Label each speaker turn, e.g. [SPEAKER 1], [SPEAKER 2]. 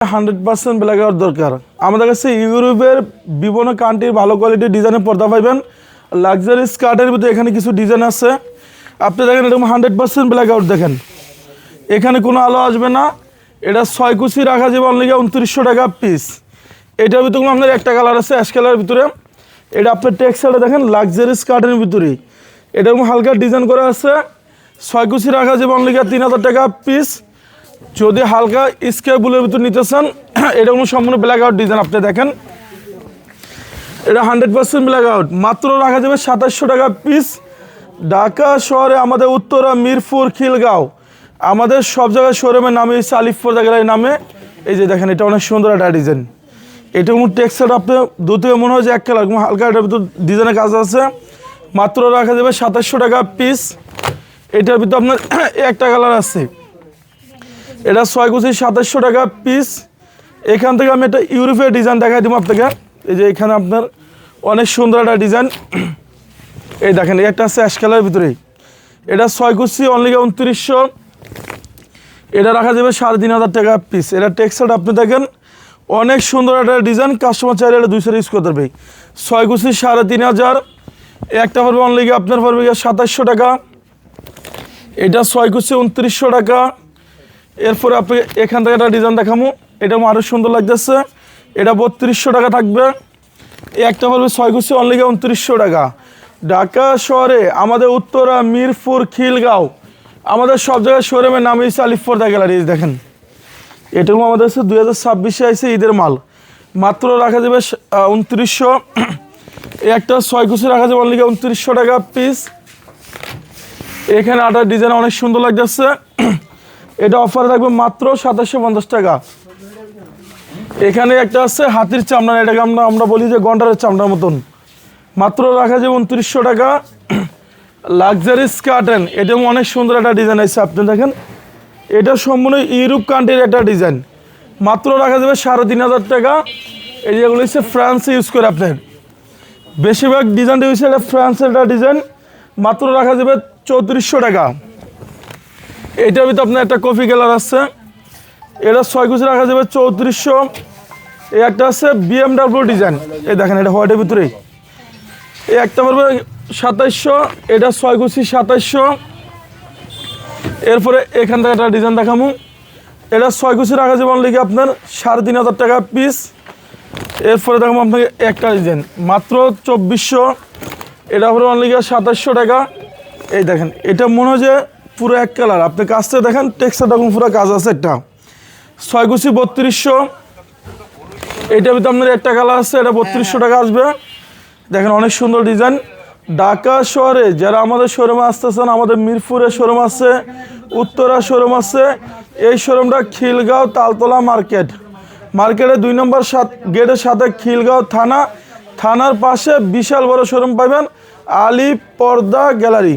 [SPEAKER 1] 100% black out দরকার। আমাদের কাছে ইউরোপের বিভিন্ন কান্ট্রির ভালো কোয়ালিটির ডিজাইনের পর্দা পাইবেন। লাক্সারি স্কার্টের ভিতরে এখানে কিছু ডিজাইন আছে, আপনি দেখেন এরকম 100% ব্ল্যাক আউট। দেখেন এখানে কোনো আলো আসবে না। এটা 6 কুচি রাখা যাবে অনলি 2900 টাকা পিস। এটার ভিতরে আপনার একটা কালার আছে অ্যাশ কালারের ভিতরে। এটা আপনার টেক্সচারটা দেখেন লাক্সারি স্কার্টের ভিতরেই এটা হালকা ডিজাইন করা আছে। 6 কুচি রাখা যাবে অনলি 3000 টাকা পিস। যদি হালকা স্কাই ব্লুর ভিতর নিতে চান এটা সম্পূর্ণ ব্ল্যাক আউট ডিজাইন। আপনি দেখেন এটা 100% ব্ল্যাক আউট, মাত্র রাখা যাবে 2700 টাকা পিস। ঢাকা শহরে আমাদের উত্তরা, মিরপুর, খিলগাঁও আমাদের সব জায়গায় শোরুমের নামে হচ্ছে আলিফপুর জায়গায় নামে। এই যে দেখেন এটা অনেক সুন্দর একটা ডিজাইন। এটা টেক্সচার আপনি দু থেকে মনে হয় যে এক কালার হালকা এটার ভিতর ডিজাইনের কাজ আছে। মাত্র রাখা যাবে 2700 টাকা পিস। এটার ভিতর আপনার একটা কালার আছে, এটা 6 কুচি 2700 টাকা পিস। এখান থেকে আমি একটা ইউরোপের ডিজাইন দেখাই দিব আপনাকে। এই যে এখানে আপনার অনেক সুন্দর একটা ডিজাইন। এই দেখেন একটা আছে অ্যাশ কালারের ভিতরেই, এটা 6 কুচি অনলি 2900। এটা রাখা যাবে 3500 টাকা পিস। এটা টেক্সচারটা আপনি দেখেন অনেক সুন্দর একটা ডিজাইন। কাস্টমার চাইলে এটা 200 ইউজ করতে পারবে। 6 কুচি 3500। একটা পড়বে অনলি আপনার পড়বে 2700 টাকা। এটা 6 কুচি 2900 টাকা। এরপরে আপনি এখান থেকে একটা ডিজাইন দেখাবো, এটা আরও সুন্দর লাগতেছে। এটা 3200 টাকা থাকবে। একটা পড়বে 6 কুচি অনলি 2900 টাকা। ঢাকা শহরে আমাদের উত্তরা, মিরপুর, খিলগাঁও আমাদের সব জায়গায় শোরুমের নাম হচ্ছে আলিফপুর গ্যালারি। দেখেন এটাও আমাদের হচ্ছে 2026-এ আসছে ঈদের মাল। মাত্র রাখা যাবে 2900। একটা 6 কুচি রাখা যাবে অনলি 2900 টাকা পিস। এখানে আটার ডিজাইন অনেক সুন্দর লাগতেছে। এটা অফারে থাকবে মাত্র 2750 টাকা। এখানে একটা আছে হাতির চামড়া, এটাকে আমরা বলি যে গন্ডারের চামড়ার মতন। মাত্র রাখা যাবে 2900 টাকা। লাক্সারি স্কার্টেন, এটাও অনেক সুন্দর একটা ডিজাইন আছে। আপনি দেখেন এটা সম্পূর্ণ ইউরোপ কান্ট্রির একটা ডিজাইন। মাত্র রাখা যাবে 3500 টাকা। এই যেগুলো হচ্ছে ফ্রান্সে ইউজ করে আপনার বেশিরভাগ ডিজাইনটা হচ্ছে এটা ফ্রান্সের একটা ডিজাইন। মাত্র রাখা যাবে 3400 টাকা। এইটার ভিতরে আপনার একটা কফি কালার আছে, এটা 6 কুচি রাখা যাবে 3400। এই একটা আছে BMW ডিজাইন, এই দেখেন এটা হোয়াইটের ভিতরেই। এই একটা পড়বে 2700। এটা 6 কুচি 2700। এরপরে এখান থেকে একটা ডিজাইন দেখাবো, এটা 6 কুচি রাখা যাবে অনলি আপনার 3500 টাকা পিস। এরপরে দেখাবো আপনাকে একটা ডিজাইন মাত্র 2400। এটা পড়বে অনলি 2700 টাকা। এই দেখেন এটা মনে হয় যে পুরো এক কালার, আপনি কাজটা দেখেন টেক্সচারটা পুরো কাজ আছে। একটা 6 কুচি 3200। এইটার ভিতরে আপনার একটা কালার আছে, এটা 3200 টাকা আসবে। দেখেন অনেক সুন্দর ডিজাইন। ঢাকা শহরে যারা আমাদের শোরুমে আসতেছেন, আমাদের মিরপুরে শোরুম আছে, উত্তরা শোরুম আছে। এই শোরুমটা খিলগাঁও তালতলা মার্কেটে 2 নম্বর গেটের সাথে খিলগাঁও থানার পাশে বিশাল বড় শোরুম পাবেন আলী পর্দা গ্যালারি।